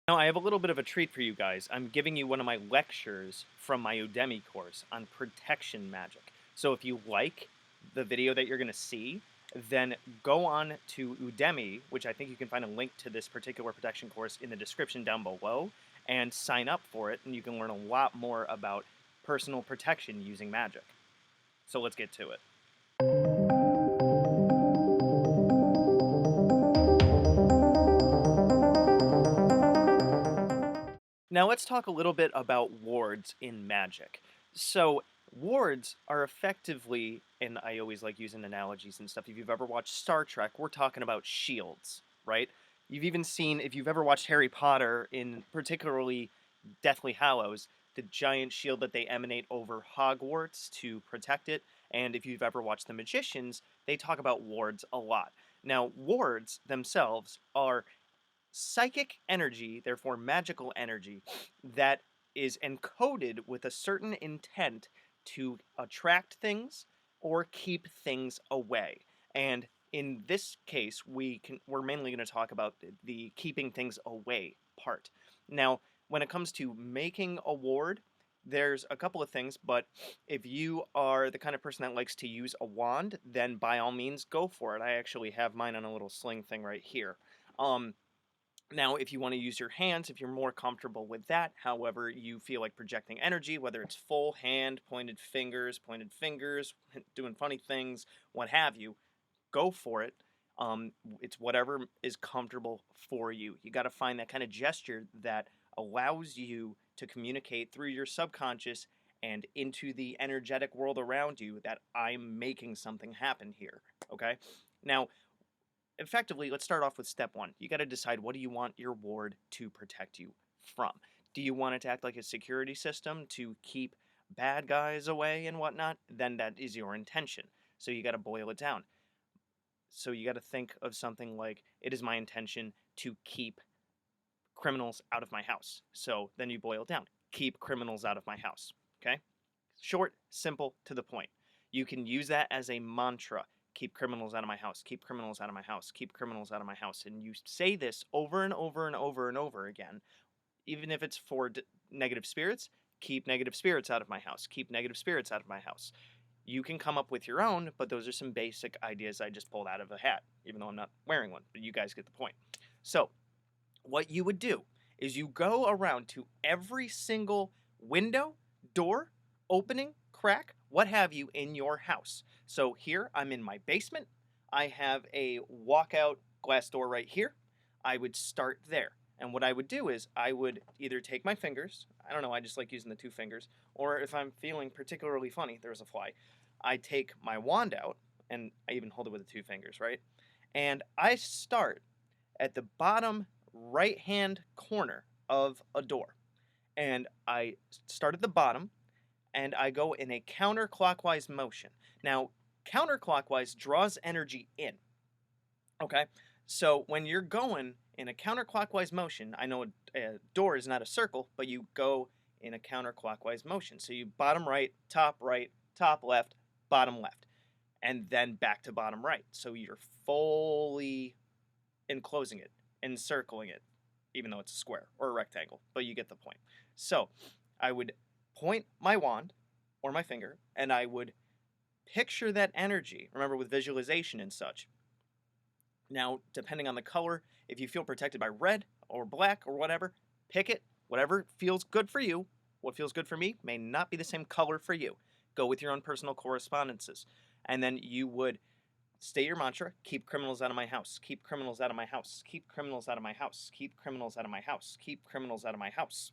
Now, I have a little bit of a treat for you guys. I'm giving you one of my lectures from my Udemy course on protection magic. So if you like the video that you're going to see, then go on to Udemy, which I think you can find a link to this particular protection course in the description down below, and sign up for it, and you can learn a lot more about personal protection using magic. So let's get to it. Now let's talk a little bit about wards in Magic. So wards are effectively, and I always like using analogies and stuff. If you've ever watched Star Trek, we're talking about shields, right? You've even seen, if you've ever watched Harry Potter, in particularly Deathly Hallows, the giant shield that they emanate over Hogwarts to protect it. And if you've ever watched The Magicians, they talk about wards a lot. Now, wards themselves are psychic energy, therefore magical energy, that is encoded with a certain intent to attract things or keep things away. And in this case, we're mainly going to talk about the keeping things away part. Now, when it comes to making a ward, there's a couple of things, but if you are the kind of person that likes to use a wand, then by all means go for it. I actually have mine on a little sling thing right here. Now, if you want to use your hands, if you're more comfortable with that, however you feel like projecting energy, whether it's full hand, pointed fingers, doing funny things, what have you, go for it. It's whatever is comfortable for you. You got to find that kind of gesture that allows you to communicate through your subconscious and into the energetic world around you that I'm making something happen here. Okay? Now, effectively, let's start off with step one. You got to decide, what do you want your ward to protect you from? Do you want it to act like a security system to keep bad guys away and whatnot? Then that is your intention. So you got to boil it down. So you got to think of something like, it is my intention to keep criminals out of my house. So then you boil it down. Keep criminals out of my house. Okay? Short, simple, to the point. You can use that as a mantra. Keep criminals out of my house. Keep criminals out of my house. Keep criminals out of my house. And you say this over and over and over and over again. Even if it's for negative spirits, keep negative spirits out of my house. Keep negative spirits out of my house. You can come up with your own, but those are some basic ideas I just pulled out of a hat, even though I'm not wearing one. But you guys get the point. So, what you would do is you go around to every single window, door, opening, crack, what have you in your house. So here I'm in my basement. I have a walkout glass door right here. I would start there. And what I would do is I would either take my fingers, I don't know, I just like using the two fingers, or if I'm feeling particularly funny, there's a fly, I take my wand out, and I even hold it with the two fingers, right? And I start at the bottom right hand corner of a door. And I start at the bottom and I go in a counterclockwise motion. Now, counterclockwise draws energy in. Okay? So when you're going in a counterclockwise motion, I know a door is not a circle, but you go in a counterclockwise motion. So you bottom right, top left, bottom left, and then back to bottom right. So you're fully enclosing it, encircling it, even though it's a square or a rectangle, but you get the point. So I would point my wand or my finger and I would picture that energy, remember with visualization and such. Now, depending on the color, if you feel protected by red or black or whatever, pick it, whatever feels good for you. What feels good for me may not be the same color for you. Go with your own personal correspondences. And then you would state your mantra, keep criminals out of my house, keep criminals out of my house, keep criminals out of my house, keep criminals out of my house, keep criminals out of my house.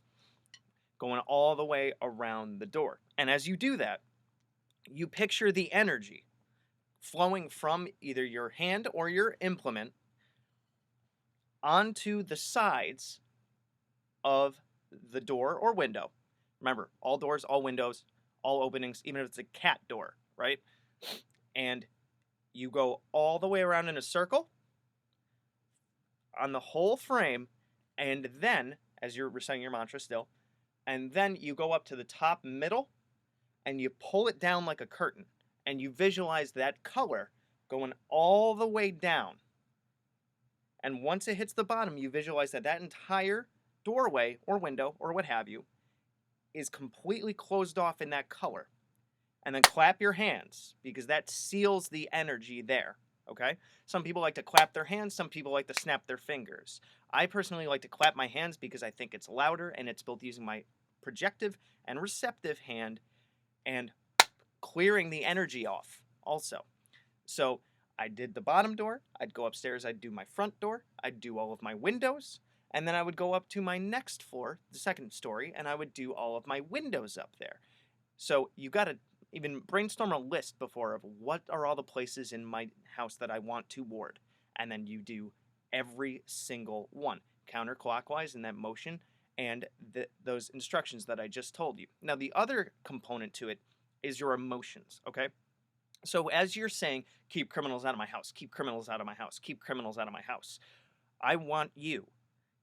Going all the way around the door. And as you do that, you picture the energy flowing from either your hand or your implement onto the sides of the door or window. Remember, all doors, all windows, all openings, even if it's a cat door, right? And you go all the way around in a circle on the whole frame, and then, as you're reciting your mantra still, and then you go up to the top middle, and you pull it down like a curtain, and you visualize that color going all the way down. And once it hits the bottom, you visualize that that entire doorway or window or what have you is completely closed off in that color. And then clap your hands because that seals the energy there. Okay? Some people like to clap their hands, some people like to snap their fingers. I personally like to clap my hands because I think it's louder and it's both using my projective and receptive hand and clearing the energy off also. So I did the bottom door, I'd go upstairs, I'd do my front door, I'd do all of my windows, and then I would go up to my next floor, the second story, and I would do all of my windows up there. So you got to even brainstorm a list before of what are all the places in my house that I want to ward. And then you do every single one, counterclockwise in that motion, and those instructions that I just told you. Now, the other component to it is your emotions, okay? So as you're saying, keep criminals out of my house, keep criminals out of my house, keep criminals out of my house, I want you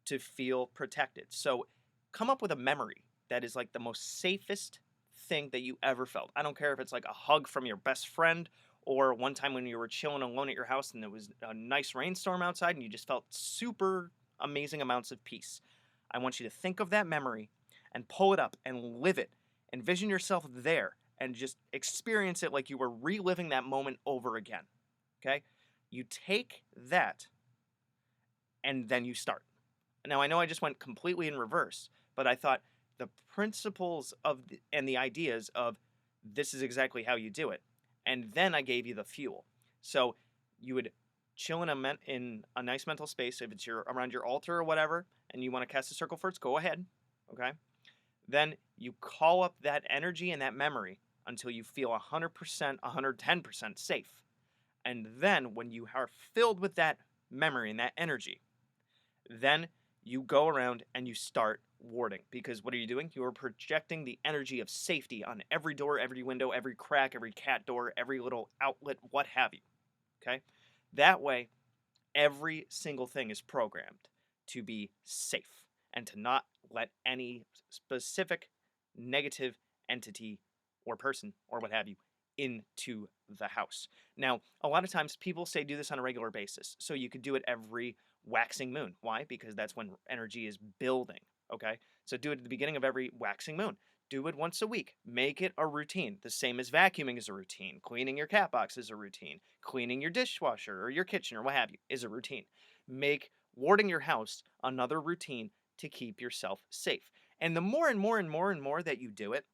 to feel protected. So come up with a memory that is like the most safest thing that you ever felt. I don't care if it's like a hug from your best friend or one time when you were chilling alone at your house and there was a nice rainstorm outside and you just felt super amazing amounts of peace. I want you to think of that memory and pull it up and live it. Envision yourself there and just experience it like you were reliving that moment over again. Okay? You take that and then you start. Now, I know I just went completely in reverse, but I thought the principles and the ideas of this is exactly how you do it. And then I gave you the fuel. So you would chill in a nice mental space. If it's around your altar or whatever, and you want to cast a circle first, go ahead. Okay? Then you call up that energy and that memory until you feel 100%, 110% safe. And then when you are filled with that memory and that energy, then you go around and you start warding. Because what are you doing? You are projecting the energy of safety on every door, every window, every crack, every cat door, every little outlet, what have you. Okay? That way, every single thing is programmed to be safe and to not let any specific negative entity or person or what have you into the house. Now, a lot of times people say do this on a regular basis. So you could do it every waxing moon. Why? Because that's when energy is building. Okay? So do it at the beginning of every waxing moon. Do it once a week. Make it a routine. The same as vacuuming is a routine. Cleaning your cat box is a routine. Cleaning your dishwasher or your kitchen or what have you is a routine. Make warding your house another routine to keep yourself safe. And the more and more and more and more that you do it,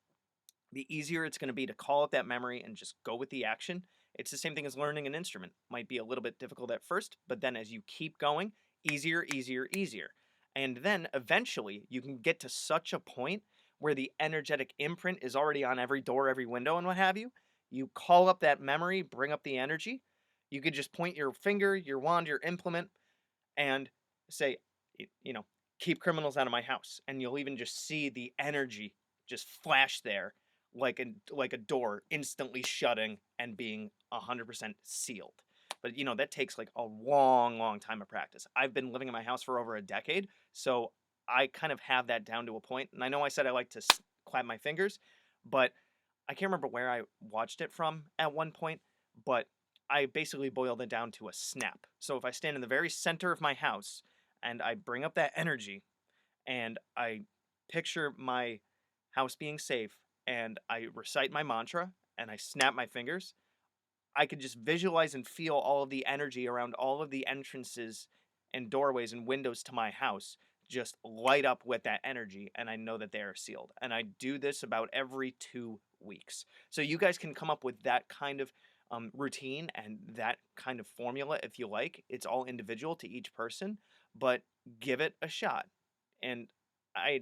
the easier it's going to be to call up that memory and just go with the action. It's the same thing as learning an instrument. Might be a little bit difficult at first, but then as you keep going, easier, easier, easier. And then eventually you can get to such a point where the energetic imprint is already on every door, every window, and what have you. You call up that memory, bring up the energy. You could just point your finger, your wand, your implement, and say, you know, keep criminals out of my house. And you'll even just see the energy just flash there like a door instantly shutting and being 100% sealed. But that takes like a long, long time of practice. I've been living in my house for over a decade, so I kind of have that down to a point. And I know I said I like to clap my fingers, but I can't remember where I watched it from at one point, but I basically boiled it down to a snap. So if I stand in the very center of my house and I bring up that energy and I picture my house being safe and I recite my mantra and I snap my fingers, I could just visualize and feel all of the energy around all of the entrances and doorways and windows to my house just light up with that energy, and I know that they are sealed. And I do this about every 2 weeks. So you guys can come up with that kind of routine and that kind of formula if you like. It's all individual to each person, but give it a shot. And I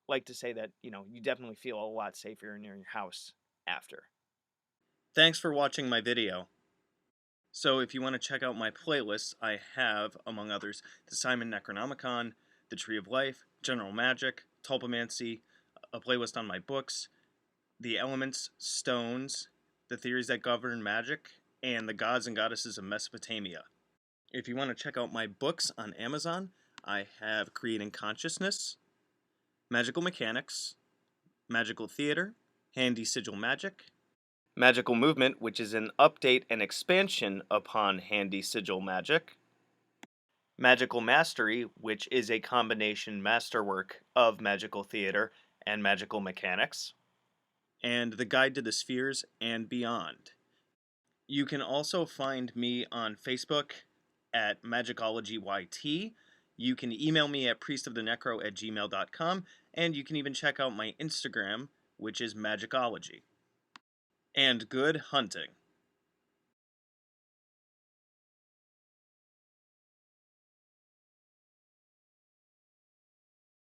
like to say that, you definitely feel a lot safer in your house after. Thanks for watching my video. So if you want to check out my playlists, I have, among others, the Simon Necronomicon, the Tree of Life, General Magic, Tulpamancy, a playlist on my books, the elements, stones, the theories that govern magic, and the gods and goddesses of Mesopotamia. If you want to check out my books on Amazon, I have Creating Consciousness, Magical Mechanics, Magical Theater, Handy Sigil Magic, Magical Movement, which is an update and expansion upon Handy Sigil Magic, Magical Mastery, which is a combination masterwork of magical theater and magical mechanics, and The Guide to the Spheres and Beyond. You can also find me on Facebook at Magickology YT. You can email me at priestofthenecro@gmail.com, and you can even check out my Instagram, which is Magickology. And good hunting.